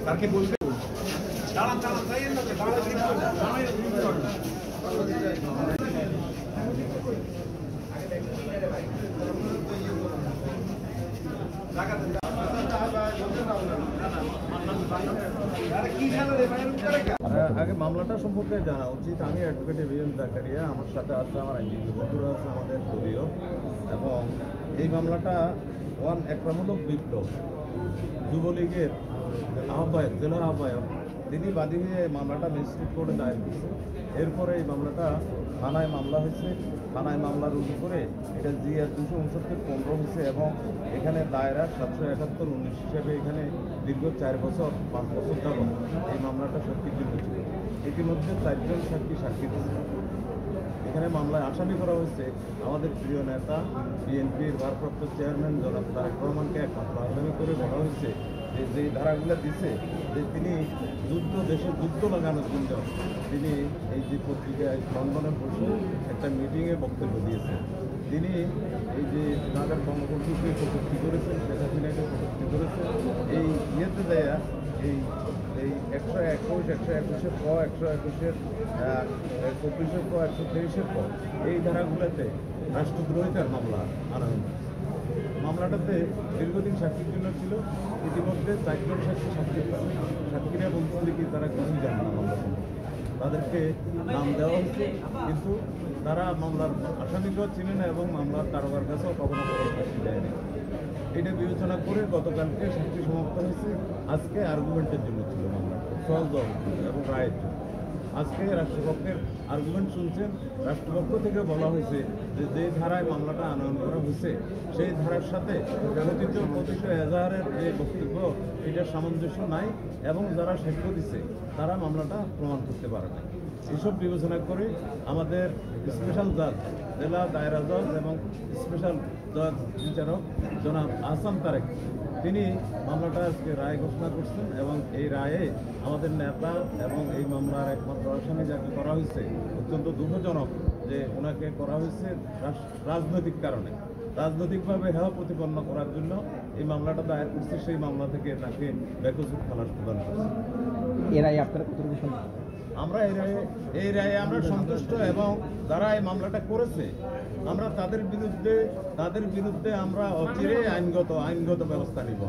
কাকে বলবে দাঁড়ান দাঁড়ান যাইয়েন না আগে মামলাটা সম্পর্কে জানা উচিত। আমি অ্যাডভোকেট এভিএম জাকারিয়া, আমার সাথে আছে আমার আইনজীবী বন্ধুরা আছে আমাদের দলীয়, এবং এই মামলাটা একরামূলক বিপ্লব যুবলীগের আহ্বায়ক, জেলা আহ্বায়ক, তিনি বাদী হয়ে মামলাটা ম্যাজিস্ট্রেট কোর্টে দায়ের করেছে। এরপরে এই মামলাটা থানায় মামলা হয়েছে, থানায় মামলা রুজু করে এটা জিআর 269-15 হয়েছে, এবং এখানে দায়রা 771-19 হিসেবে এখানে দীর্ঘ 4 বছর 5 বছর যাবত এই মামলাটা সাক্ষীর জন্য ছিল। ইতিমধ্যে 4 জন সাক্ষী দিয়েছে। এখানে মামলায় আসামি করা হয়েছে আমাদের প্রিয় নেতা বিএনপির ভারপ্রাপ্ত চেয়ারম্যান জনাব তারেক রহমানকে একমাত্র আসামি করে বলা হয়েছে যে ধারাগুলো দিচ্ছে যে তিনি দেশে যুদ্ধ লাগানোর জন্য তিনি এই যে পত্রিকায় লন্ডনে বসে একটা মিটিংয়ে বক্তব্য দিয়েছেন। তিনি এই যে তাদের কর্মকর্তাকে কটূক্তি করেছেন, শেখ হাসিনাকে কটূক্তি করেছেন, এই ইয়েতে দেয়া এই 121, 121-এর ক, 121-এর 24-এর ক, 123-এর ক, এই ধারাগুলোতে রাষ্ট্রদ্রোহিতার মামলা আনা হয়েছে। মামলাটাতে দীর্ঘদিন সাক্ষীর জন্য ছিল। ইতিমধ্যে 4 জন সাক্ষীরা বলছিল কি তারা কিছুই জানে না মামলা সম্পর্কে, তাদেরকে নাম দেওয়া হয়েছে, কিন্তু তারা মামলার আসামিকেও চিনে না এবং মামলার কারোবার কাছেও কখনো সাক্ষী দেয়নি। এটা বিবেচনা করে গতকালকে সাক্ষী সমাপ্ত হয়েছে। আজকে আর্গুমেন্টের জন্য ছিল মামলা, সহজ এবং রায়ের জন্য। আজকে রাষ্ট্রপক্ষের আর্গুমেন্ট শুনছেন। রাষ্ট্রপক্ষ থেকে বলা হয়েছে যে ধারায় মামলাটা আনয়ন করা হয়েছে সেই ধারার সাথে কথিত এজাহারের যে বক্তব্য এটার সামঞ্জস্য নাই, এবং যারা সাক্ষ্য দিচ্ছে তারা মামলাটা প্রমাণ করতে পারে না। এসব বিবেচনা করে আমাদের স্পেশাল জাজ, জেলা দায়রা জজ এবং স্পেশাল জজ বিচারক জনাব আহসান তারেক, তিনি মামলাটা আজকে রায় ঘোষণা করছেন, এবং এই রায়ে আমাদের নেতা এবং এই মামলার একমাত্র আসামি যাকে করা হয়েছে, অত্যন্ত দুঃখজনক যে ওনাকে করা হয়েছে রাজনৈতিক কারণে, রাজনৈতিকভাবে হেয় প্রতিপন্ন করার জন্য এই মামলাটা দায়ের করছে। সেই মামলা থেকে তাকে বেকসুর খালাস প্রদান করছে। এর আগে আপনারা কতটুকু আমরা এই রায়ে আমরা সন্তুষ্ট, এবং যারা এই মামলাটা করেছে আমরা তাদের বিরুদ্ধে আমরা অচিরে আইনগত ব্যবস্থা নিব।